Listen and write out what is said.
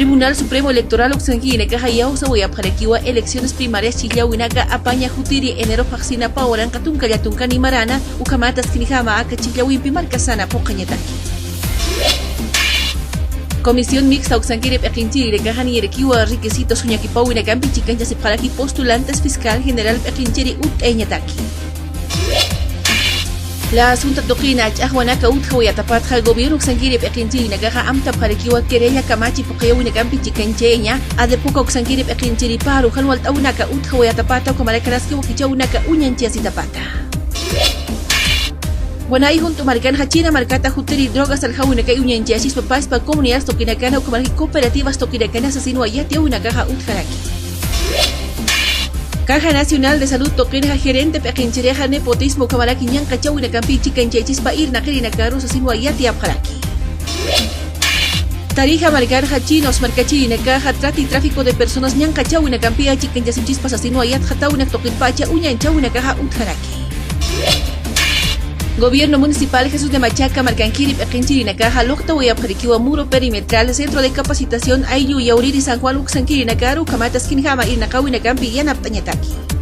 Tribunal Supremo Electoral Oxanguine Cajayao Saboyapjarequiwa elecciones primarias Chillawinaca apaña jutiri enero faxina paoran katunka ni marana ukamatas kinijama aka Chillawimpi marcasana pocañetaki. Comisión Mixta Oxanguire Pequinchiri Cajani Erequiwa requisitos Uñakipawina Campi Chicancha Separaki postulantes fiscal general Pequinchiri Eñataki. La asunta toquina Ahuanaca Utjawayatapatja el gobierno Oxanguire Pequinchiri Nagaja Amta Parequiwa Querella Camachi Poqueawina Campi Chicancheña Adepuca Oxanguire Pequinchiri Paru Hanwalt Aunaka Utjawayatapata Comaracaraski Wakichaunaka Uñanchiasitapata. Guanay junto Marcan Hachina Marcata Juteri Drogas al Jaunaka Uñanchiasis Papás para comunidades toquinacana o cooperativas toquinacana asesino Ayati una caja Utjaraki. Caja Nacional de Salud Toqueja Gerente Pequinchereja Nepotismo Camaraki Ñancachawina Campichi Canchechis Pa Ir Nakerina Carus asesino Ayati Abjaraki. Tarija Marcan Hachinos Marcachirina Caja Trata y Tráfico de Personas Ñancachawina Campia Chicanchasichis asesino Ayat Jatawina Toquilpacha Uñanchawina Caja Utjaraki. Gobierno Municipal Jesús de Machaca, Marcanquiri, Pequinchiri, Nacaja, Locta, Huayapjariquiwa, Muro Perimetral, Centro de Capacitación, Ayu, Yauriri, San Juan, Uxanquiri, Nakaru, Camatas, Kinjama, Irnakawi, Nakampi, Yanaptañataki.